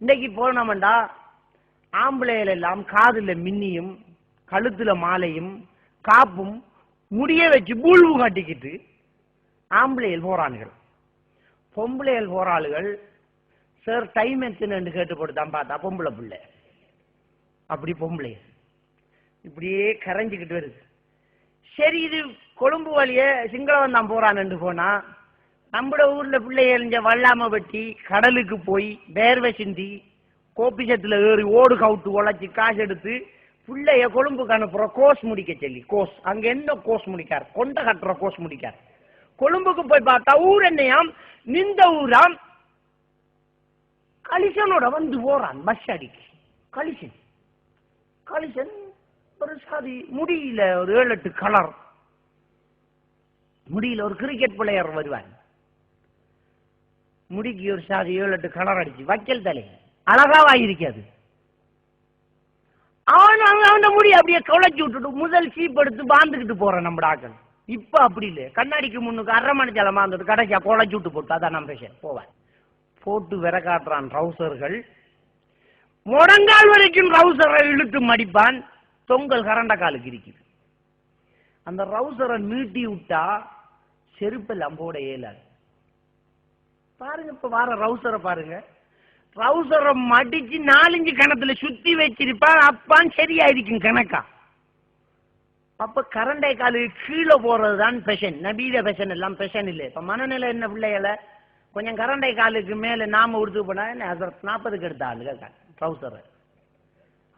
இன்னைக்கு போனோம்டா ஆம்பளைகள் எல்லாம் காதுல மின்னியும் கழுத்துல மாலையும் காப்பும் முடிய வச்சு பூழ்வு காட்டிக்கிட்டு ஆம்பளைகள் போறானுகள். பொம்பளைகள் போறாளுகள் சார் டைம் எத்தனை கேட்டு போட்டுதான் பார்த்தா பொம்பளை பிள்ளை அப்படி பொம்பளை இப்படியே கரைஞ்சிக்கிட்டு வருது. சரி, இது கொழும்பு வழிய சிங்களவன் தான் போறான்னு போனா நம்மட ஊர்ல பிள்ளைங்க வல்லாம வெட்டி கடலுக்கு போய் வேர்வை சிந்தி கோபிச்சத்துல ஏறி ஓடு கவுட்டு உழைச்சி காசு எடுத்து பிள்ளைய கொழும்புக்கு அனுப்புற கோர்ஸ் முடிக்க சொல்லி கோர்ஸ் அங்க என்ன கோர்ஸ் முடிக்கார் கொண்ட கட்டுற கோர்ஸ் முடிக்கார். கொழும்புக்கு போய் பார்த்தா ஊர் என்னையாம் நின்ற ஊராம் கலிசனோட வந்து போறான் பஸ் அடிக்கு. கலிசன் ஒரு சாதி முடியல ஒரு 7-8 கலர் முடியல ஒரு கிரிக்கெட் பிளேயர் வருவான் முடிக்கு ஒரு சாதி 7-8 கலர் அடிச்சு வைக்கல் தலை அழகாவாயிருக்காது. அவன் முடி அப்படியே குழைச்சி விட்டுட்டு முதல் சீப் எடுத்து பாந்துக்கிட்டு போறான் நம்ம ஆக்கள். இப்ப அப்படி இல்லை, கண்ணாடிக்கு முன்னுக்கு 1/2 மணி ஜலமா இருந்தது கடைசியா குழைச்சி விட்டு போட்டு அதான் நம்ம பேச போவான். போட்டு விர காட்டுறான் ட்ரௌசர்கள், முடங்கால் வரைக்கும் ட்ரௌசரை இழுத்து மடிப்பான். தொங்கல் கரண்ட காலுக்கு இருக்குது. அந்த ரவுசரை நீட்டி விட்டா செருப்பெல்லாம் போட இயலாது. பாருங்க, இப்ப வார ரவுசரை பாருங்க, ரவுசரை மடிச்சு 4-5 கணத்துல சுத்தி வச்சிருப்பான். அப்பான் சரியா இருக்கும் கணக்கா. அப்ப கரண்டை காலு கீழே போறதுதான் பெஷன். நபீத பெஷன் எல்லாம் பெஷன் இல்லை. இப்ப மனநிலை என்ன பிள்ளைகளை கொஞ்சம் கரண்டை காலுக்கு மேல நாம உடுத்து போனா 40க்கு எடுத்த ஆளுங்க ட்ரௌசரை.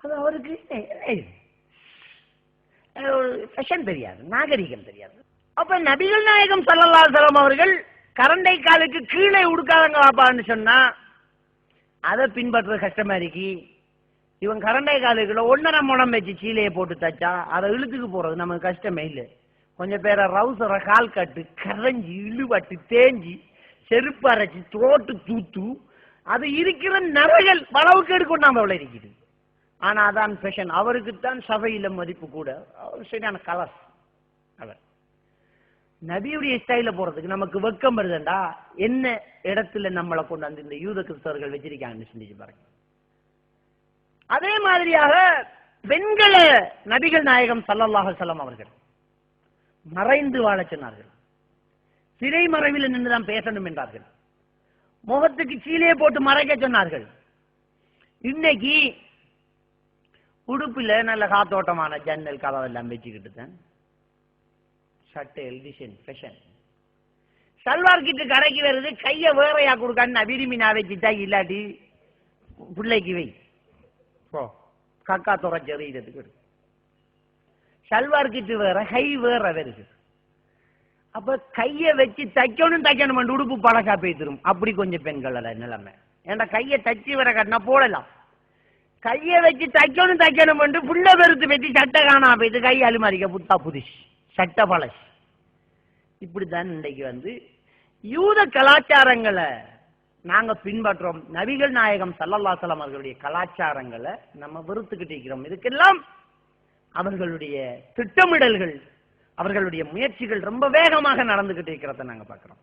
அது அவருக்கு ஃபேஷன் தெரியாது, நாகரிகம் தெரியாது. அப்ப நபிகள் நாயகம் ஸல்லல்லாஹு அலைஹி வஸல்லம் அவர்கள் கரண்டை காலுக்கு கீழே உடுக்காதங்க வாப்பான்னு சொன்னா அதை பின்பற்ற கஷ்டமா இருக்கு. இவன் கரண்டை காலுக்குள்ள 1.5 முழம் வச்சு சீலையை போட்டு தச்சா அதை இழுத்துக்கு போறது நமக்கு கஷ்டமே இல்லை. கொஞ்சம் பேரை ரவுசரை கால் கட்டு கரைஞ்சி இழுபட்டு தேஞ்சி செருப்பு அரைச்சி தோட்டு தூத்து அது இருக்கிற நரைகள் வளவுக்கு எடுக்கொண்டாம அவ்வளோ இருக்குது. ஆனா அதான் ஃபேஷன். அவருக்குத்தான் சபையில மதிப்பு கூட. அவர் சரியான கலர். அவர் நபியுடைய ஸ்டைல போறதுக்கு நமக்கு வெக்கம் வருதுண்டா என்ன இடத்துல நம்மளை கொண்டு வந்து இந்த யூத கிறிஸ்தவர்கள் வச்சிருக்காங்கன்னு சிந்திச்சு பாருங்க. அதே மாதிரியாக பெண்களை நபிகள் நாயகம் ஸல்லல்லாஹு அலைஹி வஸல்லம் அவர்கள் மறைந்து வாழ சொன்னார்கள். சிறை மறைவில் நின்றுதான் பேசணும் என்றார்கள். முகத்துக்கு சீலையை போட்டு மறைக்க சொன்னார்கள். இன்னைக்கு உடுப்புல நல்ல காத்தோட்டமான ஜன்னல் கதவு எல்லாம் வச்சுக்கிட்டு தான் சட்டை எல்டிஷன் ஃபேஷன். சல்வார் கிட்டு கடைக்கு வருது, கையை வேறையா கொடுக்கான்னு விரும்பி நான் வச்சுட்டா இல்லாட்டி பிள்ளைக்கு வை கக்கா துறைச்செறியதுக்கு. சல்வார் கிட்டு வேற கை வேற வருது. அப்ப கையை வச்சு தைக்கணும் உடுப்பு பழக்கா பேத்துரும். அப்படி கொஞ்சம் பெண்கள் நிலைமை. ஏன்னா கையை தச்சு வர கட்டினா போடலாம். கையை வச்சு தைக்கணும் புள்ள பெருத்து வச்சு சட்டை காணா போயிட்டு கை அலுமாரிக்க புத்தா புதுசு சட்டை பழசு. இப்படித்தான் இன்றைக்கு வந்து யூத கலாச்சாரங்களை நாங்க பின்பற்றோம். நபிகள் நாயகம் ஸல்லல்லாஹு அலைஹி வஸல்லம் அவர்களுடைய கலாச்சாரங்களை நம்ம வெறுத்துக்கிட்டு இருக்கிறோம். இதுக்கெல்லாம் அவர்களுடைய திட்டமிடல்கள், அவர்களுடைய முயற்சிகள் ரொம்ப வேகமாக நடந்துகிட்டு இருக்கிறத நாங்க பார்க்கிறோம்.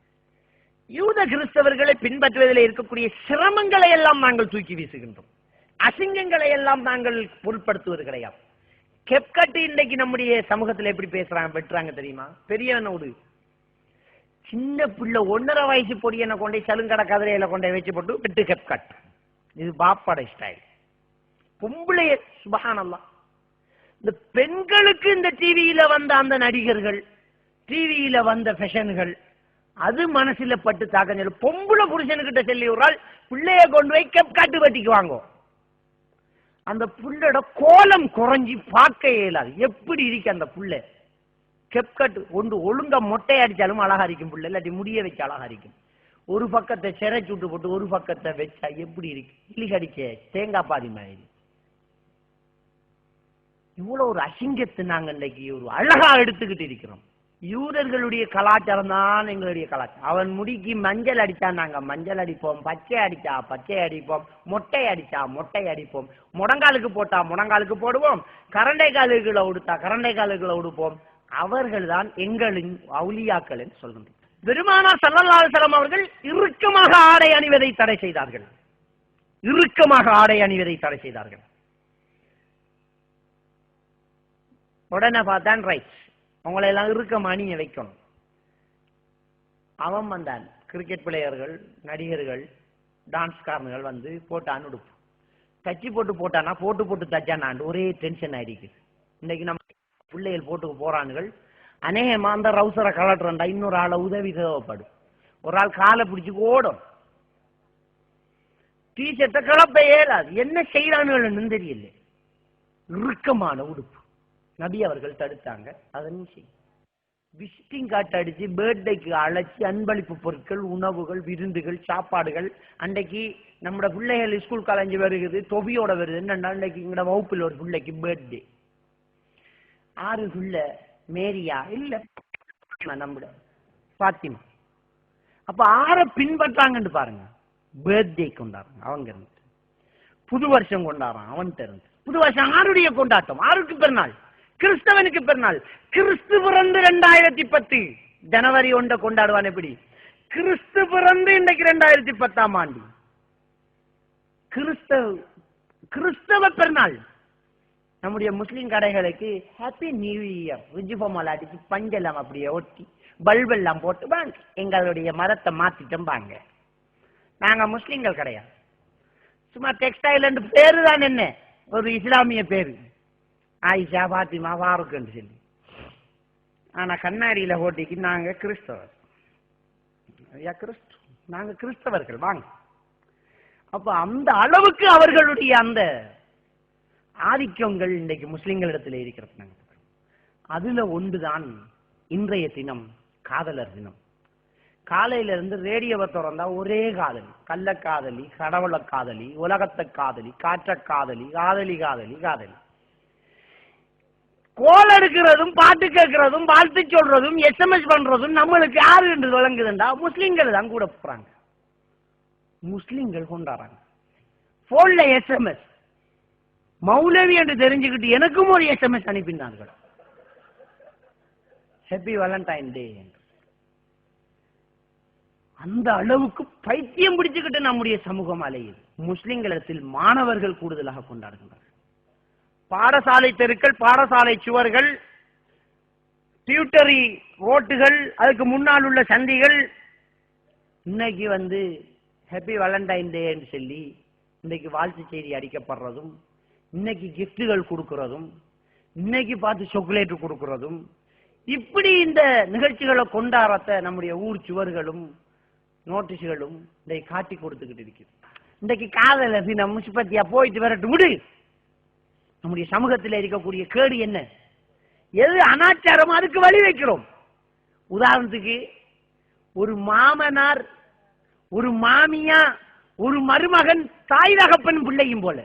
யூத கிறிஸ்தவர்களை பின்பற்றுவதில் இருக்கக்கூடிய சிரமங்களை எல்லாம் நாங்கள் தூக்கி வீசுகின்றோம். அசிங்கங்களை எல்லாம் நாங்கள் பொருட்படுத்துவது கிடையாது. கெப்கட்டு இன்றைக்கு நம்முடைய சமூகத்தில் எப்படி பேசுறாங்க வெட்டுறாங்க தெரியுமா? பெரியவனோடு சின்ன பிள்ளை 1.5 வயசு பொடியனை கொண்டே சலுங்கடை கதிரையில கொண்டே வச்சு போட்டு வெட்டு கெப்கட். இது பாப்பாட ஸ்டைல். பொம்பளைய சுபஹானல்லாஹ். இந்த பெண்களுக்கு இந்த டிவியில வந்த அந்த நடிகர்கள், டிவியில வந்த ஃபேஷன்கள் அது மனசுல பட்டு தாக்கஞ்சல். பொம்பளை புருஷனுக்கிட்ட சொல்லி ஒரு ஆள் பிள்ளைய கொண்டு போய் கெப்காட்டு வெட்டிக்கு வாங்கோ. அந்த புள்ளோட கோலம் குறைஞ்சி பார்க்க இயலாது. எப்படி இருக்கு அந்த புள்ள? கெப்கட் ஒன்று ஒழுங்கா மொட்டை அடிச்சாலும் அழகா இருக்கும் புள்ள, இல்லாட்டி முடிய வச்சு அழகா இருக்கும். ஒரு பக்கத்தை சிறை சுட்டு போட்டு ஒரு பக்கத்தை வச்சா எப்படி இருக்கு? இலி கடிச்ச தேங்காய் பாதி மாதிரி. இவ்வளவு ஒரு அசிங்கத்தை நாங்க இன்னைக்கு ஒரு அழகா எடுத்துக்கிட்டு இருக்கிறோம். யூதர்களுடைய கலாச்சாரம் தான் எங்களுடைய கலாச்சாரம். அவன் முடிக்கு மஞ்சள் அடிச்சா நாங்க மஞ்சள் அடிப்போம், பச்சை அடிச்சா பச்சை அடிப்போம், மொட்டை அடிச்சா மொட்டை அடிப்போம், முடங்காலுக்கு போட்டா முடங்காலுக்கு போடுவோம், கரண்டை காலுகளை உடுத்தா கரண்டை காலுகளை உடுப்போம். அவர்கள் தான் எங்களின் அவுலியாக்கள் என்று சொல்கின்றனர். பெருமானார் ஸல்லல்லாஹு அலைஹி வஸல்லம் அவர்கள் இறுக்கமாக ஆடை அணிவதை தடை செய்தார்கள். இறுக்கமாக ஆடை அணிவதை தடை செய்தார்கள். உடனே பார்த்தான், ரைட், அவங்களை எல்லாம் இறுக்கமா அணிய வைக்கணும். அவன் வந்தான், கிரிக்கெட் பிளேயர்கள், நடிகர்கள், டான்ஸ்காரர்கள் வந்து போட்டான் உடுப்பு. தச்சு போட்டு போட்டானா, போட்டு போட்டு தச்சானான், ஒரே டென்ஷன் ஆயிருக்கு. இன்னைக்கு நம்ம பிள்ளைகள் போட்டு போறானுகள், அநேகமா அந்த ரவுசரை கலட்டுறா, இன்னொரு ஆளை உதவி தேவைப்படும். ஒரு ஆள் காலை பிடிச்சு ஓடும், டீஷர்ட்டை கிளப்ப ஏறாது. என்ன செய்யறானுன்னு தெரியல. இறுக்கமான உடுப்பு நபி அவர்கள் தடுத்தாங்க. அதனும் செய்யும் விசிட்டிங் கார்டு அடிச்சு பர்த்டேக்கு அழைச்சி அன்பளிப்பு பொருட்கள், உணவுகள், விருந்துகள், சாப்பாடுகள். அன்றைக்கு நம்ம பிள்ளைகள் ஸ்கூல் காலேஜ் வருகிறது, தொபியோட வருது. என்னன்னா அன்றைக்கு எங்களோட வகுப்பில் ஒரு பிள்ளைக்கு பர்த்டே. 6 பிள்ளை, மேரியா இல்ல நம்ம பாத்திமா. அப்ப 6 பின்பற்றாங்கன்னு பாருங்க. பர்த்டே கொண்டாடுறாங்க அவங்க இருந்து, புது வருஷம் கொண்டாடுறான் அவன்கிட்ட இருந்து. புது வருஷம் யாருடைய கொண்டாட்டம்? யாருக்கு பெருநாள்? கிறிஸ்தவனுக்கு பெருநாள். கிறிஸ்து பிறந்து 2010 ஜனவரி 1 கொண்டாடுவான். எப்படி? கிறிஸ்து பிறந்து இன்றைக்கு 2010ஆம் ஆண்டு கிறிஸ்தவ பெருநாள். நம்முடைய முஸ்லிம் கடைகளுக்கு ஹாப்பி நியூ இயர் ரிஜிபமால் அடிச்சு பஞ்செல்லாம் அப்படியே ஒட்டி பல்பெல்லாம் போட்டு வாங்க, எங்களுடைய மதத்தை மாத்திட்டோம் வாங்க. நாங்க முஸ்லிம்கள் கிடையாது, சும்மா டெக்ஸ்டைல் பேரு தான். என்ன ஒரு இஸ்லாமிய பேரு, ஆயிஷா, பாத்திமா, வாருக்குன்னு சொல்லி. ஆனா கண்ணாடியில ஓட்டிக்கு நாங்க கிறிஸ்தவர், நாங்க கிறிஸ்தவர்கள் வாங்க. அப்ப அந்த அளவுக்கு அவர்களுடைய அந்த ஆதிக்கங்கள் இன்றைக்கு முஸ்லிம்களிடத்தில் இருக்கிறது. அதுல ஒன்றுதான் இன்றைய தினம் காதலர் தினம். காலையில இருந்து ரேடியோவை திறந்தா ஒரே காதலி, கள்ள காதலி, கடவுள காதலி, உலகத்தை காதலி, காற்ற காதலி, காதலி காதலி காதலி. கோல் எடுக்கிறதும், பாட்டு கேட்கிறதும், வாழ்த்து சொல்றதும், SMS பண்றதும் நம்மளுக்கு யாரு என்று விளங்குதுண்டா? முஸ்லிம்கள் தான் கூட போறாங்க. முஸ்லிம்கள் கொண்டாடுறாங்க. போன்ல SMS மௌலவி என்று தெரிஞ்சுக்கிட்டு எனக்கும் ஒரு SMS அனுப்பினார்கள், ஹாப்பி வேலண்டைன் டே. அந்த அளவுக்கு பைத்தியம் பிடிச்சுக்கிட்டு நம்முடைய சமூகம் அலையுது. முஸ்லிம்களிடத்தில் மாணவர்கள் கூடுதலாக கொண்டாடுகின்றனர். பாடசாலை தெருக்கள், பாடசாலை சுவர்கள், டியூட்டரி ரோட்டுகள், அதுக்கு முன்னால் உள்ள சந்திகள் இன்னைக்கு வந்து ஹாப்பி வேலண்டைன் டே என்று சொல்லி இன்னைக்கு வாழ்த்து செய்தி அடிக்கப்படுறதும், இன்னைக்கு கிஃப்டுகள் கொடுக்கறதும், இன்னைக்கு பார்த்து சாக்லேட் கொடுக்கறதும், இப்படி இந்த நிகழ்ச்சிகளை கொண்டாடத்த நம்முடைய ஊர் சுவர்களும் நோட்டீஸ்களும் இதை காட்டி கொடுத்துக்கிட்டு இருக்கு. இன்றைக்கு காதல தினம் முனிசிபத்தியா போயிட்டு வரட்டு விடு. நம்முடைய சமூகத்தில் இருக்கக்கூடிய கேடு என்ன? எது அனாச்சாரம் அதுக்கு வழி வைக்கிறோம். உதாரணத்துக்கு ஒரு மாமனார், ஒரு மாமியா, ஒரு மருமகன் தாய் தகப்பன் பிள்ளையும் போல.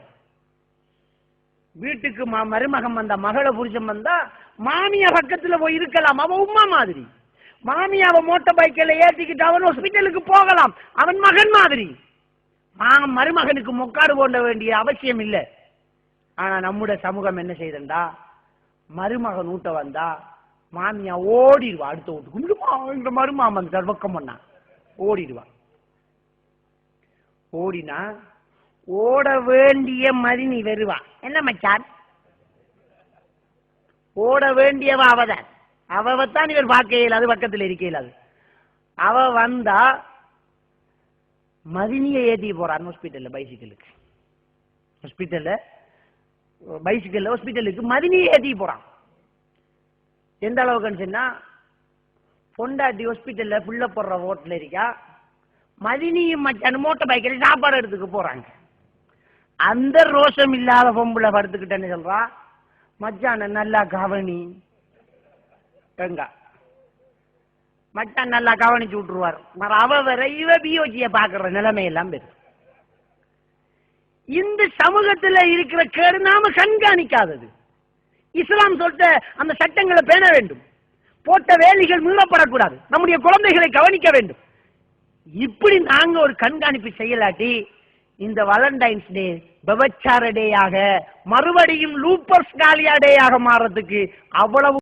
வீட்டுக்கு மருமகன் வந்தா, மகளை புருஷன் வந்தா, மாமியா பக்கத்துல போய் இருக்கலாம், அவன் உமா மாதிரி. மாமியாவை மோட்டார் பைக்கில் ஏற்றிக்கிட்டு அவன் ஹாஸ்பிட்டலுக்கு போகலாம், அவன் மகன் மாதிரி. மருமகனுக்கு மொக்காடு போட வேண்டிய அவசியம் இல்லை. ஆனா நம்முடைய சமூகம் என்ன செய்தா, மருமகன் ஊட்ட வந்தா மாமியா ஓடிடுவா, அடுத்த வீட்டுக்கு. இந்த மருமாமன் பக்கம் பண்ணா ஓடிடுவா. ஓடினா ஓட வேண்டிய மதினி வருவா. என்ன மச்சான், ஓட வேண்டியவா அவதான். அவத்தான் இவர் பார்க்க இயலாது, பக்கத்தில் இருக்க இயலாது. அவ வந்தா மதினியை ஏத்தி போறான் ஹாஸ்பிட்டல்ல, பைசிக்கலுக்கு. ஹாஸ்பிட்டல்ல பைசிக்கல்ல ஹாஸ்பிட்டலுக்கு மதினியை ஏத்தி போறான். எந்த அளவுக்கு சொன்னா, பொண்டாட்டி ஹாஸ்பிட்டல்ல புள்ள போடுற ஓட்டுல இருக்கா, மதினியும் மச்சான் மோட்டார் பைக்கில் சாப்பாடு எடுத்துக்க போறாங்க. அந்த ரோஷம் இல்லாத பொம்புல படுத்துக்கிட்டேன்னு சொல்றா, மச்சான நல்லா கவனி. மச்சான் நல்லா கவனிச்சு விட்டுருவார். அவ வர இவ பியோஜிய பாக்குற நிலைமையெல்லாம் பெரு. இந்த சமூகத்தில் இருக்கிற கேடு நாம கண்காணிக்காதது. இஸ்லாம் சொல்லிட்ட அந்த சட்டங்களை பேண வேண்டும், போட்ட வேலிகள் மீறப்படக்கூடாது, நம்முடைய குழந்தைகளை கவனிக்க வேண்டும். இப்படி நாங்க ஒரு கண்காணிப்பு செய்யலாட்டி இந்த வேலண்டைன்ஸ் டே விபச்சார டேயாக மறுபடியும் லூப்பர்ஸ் காலியா டேயாக மாறதுக்கு அவ்வளவு